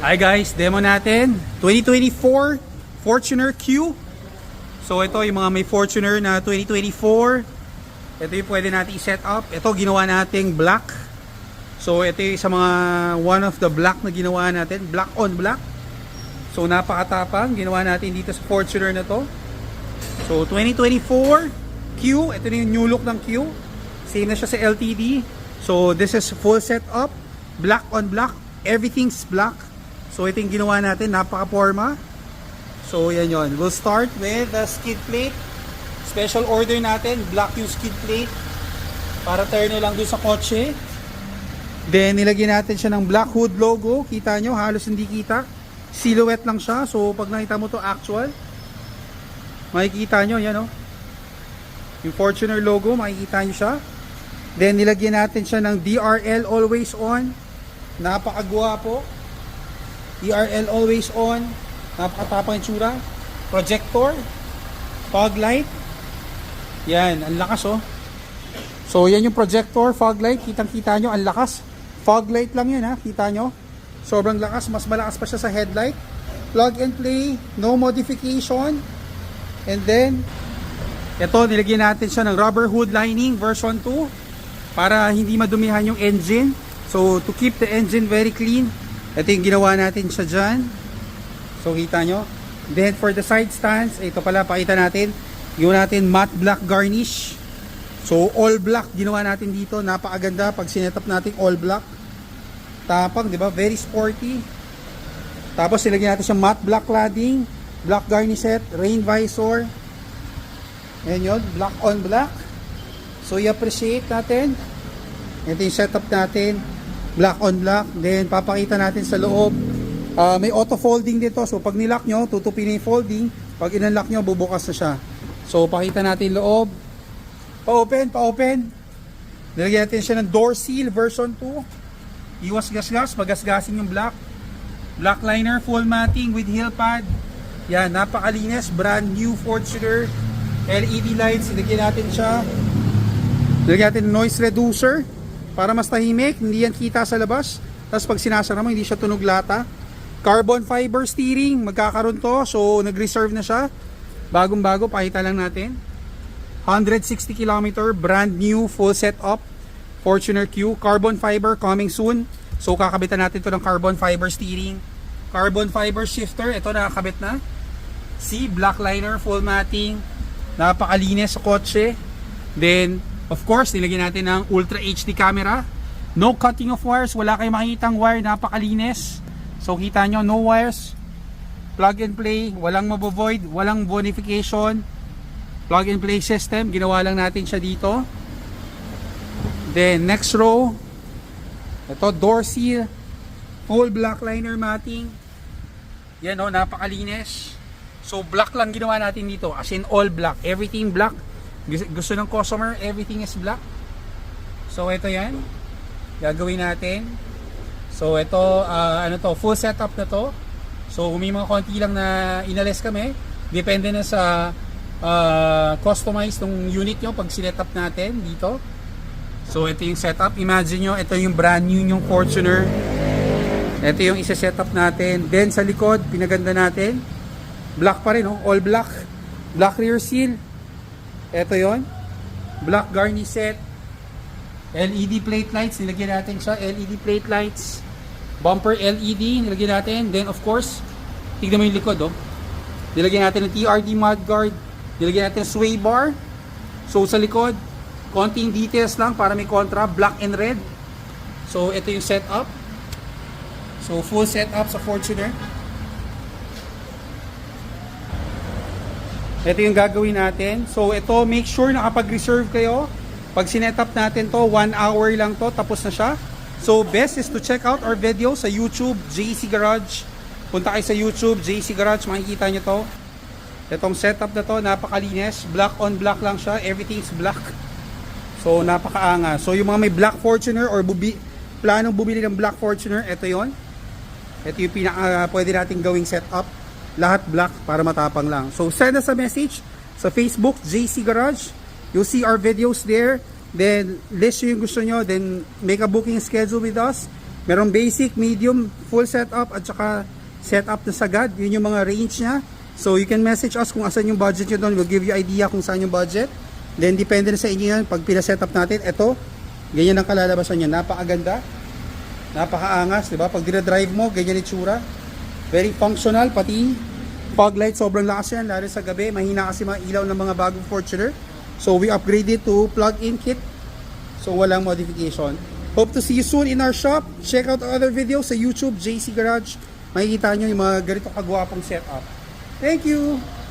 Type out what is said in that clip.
Hi guys, demo natin 2024 Fortuner Q. So ito yung mga may Fortuner na 2024. Ito yung pwede natin i-set up. Ito ginawa nating black. So ito yung sa mga one of the black na ginawa natin, black on black. So napakatapang ginawa natin dito sa Fortuner na to. So 2024 Q, ito na yung new look ng Q. Same na siya sa LTD. So this is full setup, black on black, everything's black. So ito yung ginawa natin, napaka-forma. So yan yon. We'll start with the skid plate. Special order natin, black yung skid plate para turno lang dun sa kotse. Then nilagyan natin siya ng black hood logo. Kita nyo, halos hindi kita. Silhouette lang siya. So pag nakita mo to actual, makikita nyo, yan o. Yung Fortuner logo, makikita nyo siya. Then nilagyan natin siya ng DRL always on. Napakagwapo. DRL always on. Napakatapang itsura. Projector. Fog light. Yan, ang lakas oh. So yan yung projector, fog light. Kitang kita nyo, ang lakas. Fog light lang yan ha, kita nyo. Sobrang lakas, mas malakas pa siya sa headlight. Plug and play, no modification. And then ito, nilagyan natin siya ng rubber hood lining version 2 para hindi madumihan yung engine. So to keep the engine very clean, ito yung ginawa natin siya dyan. So kita nyo. Then for the side stands, ito pala pakita natin, ginawa natin matte black garnish. So all black ginawa natin dito. Napakaganda pag sinetup natin all black. Tapang, di ba? Very sporty. Tapos nilagyan natin siya matte black cladding, black garnish, rain visor. Ayan yun, black on black. So i-appreciate natin. Ito yung setup natin, black on black. Then papakita natin sa loob, may auto folding dito. So pag nilock nyo, tutupin yung folding. Pag in-unlock nyo, bubukas na siya. So pakita natin loob. Pa-open. Nilagyan natin siya ng door seal version 2. Iwas gasgas, magasgasin yung black. Black liner, full matting with heel pad. Yan, napakalinis, brand new Fortuner. LED lights, nilagyan natin siya. Nilagyan natin noise reducer para mas tahimik, hindi yan kita sa labas. Tapos pag sinasara mo, hindi siya tunog lata. Carbon fiber steering, magkakaroon to. So nag-reserve na siya. Bagong bago, pakita lang natin. 160 km, brand new, full setup Fortuner Q. Carbon fiber coming soon. So kakabitan natin to ng carbon fiber steering. Carbon fiber shifter, ito nakakabit na. See, black liner, full matting. Napakalinis sa kotse. Then, of course, nilagyan natin ng Ultra HD camera. No cutting of wires. Wala kayong makikitang wire. Napakalinis. So, kita nyo, no wires. Plug and play. Walang mabovoid. Walang bonification. Plug and play system. Ginawa lang natin siya dito. Then, next row. Ito, door seal. Full black liner matting. Yan o, napakalinis. So black lang ginawa natin dito, as in all black, everything black. Gusto ng customer, everything is black. So ito yan, gagawin natin. So ito, ano to, full setup na to. So may mga konti lang na inalis kami. Depende na sa customize ng unit nyo pag sinet-up natin dito. So ito yung setup, imagine nyo, ito yung brand new yung Fortuner. Ito yung isa-setup natin. Then sa likod, pinaganda natin. Black pa rin, oh, all black. Black rear seal. Ito yon, black garnish set. LED plate lights, nilagyan natin siya. LED plate lights. Bumper LED, nilagyan natin. Then of course, tignan mo yung likod, oh. Nilagyan natin ng TRD mudguard. Nilagyan natin sway bar. So sa likod, konting details lang para may kontra, black and red. So ito yung setup. So full setup sa Fortuner. Ito yung gagawin natin. So ito, make sure na kapag reserve kayo, pag sinet-up natin to, 1 hour lang to, tapos na siya. So best is to check out our video sa YouTube, JC Garage. Punta kayo sa YouTube, JC Garage, makikita nyo to. Itong setup na to, napakalinis. Black on black lang siya, everything's black. So napakaanga. So yung mga may black Fortuner or planong bumili ng black Fortuner, ito yon. Ito yung pwede natin gawing setup. Lahat black para matapang lang. So send us a message sa Facebook, JC Garage. You'll see our videos there. Then list yung gusto nyo. Then make a booking schedule with us. Merong basic, medium, full setup at saka setup na sagad. Yun yung mga range niya. So you can message us kung asan yung budget nyo doon. We'll give you idea kung saan yung budget. Then depende na sa inyo yan. Pag pina-setup natin, ito, ganyan ang kalalabasan niya. Napakaganda. Napakaangas, di ba? Pag dinadrive mo, ganyan itsura. Very functional, pati fog light, sobrang lakas yan. Lalo sa gabi, mahina kasi mga ilaw ng mga bagong Fortuner. So we upgraded to plug-in kit. So walang modification. Hope to see you soon in our shop. Check out our other videos sa YouTube, JC Garage. Makikita nyo yung mga ganito kagwapong setup. Thank you!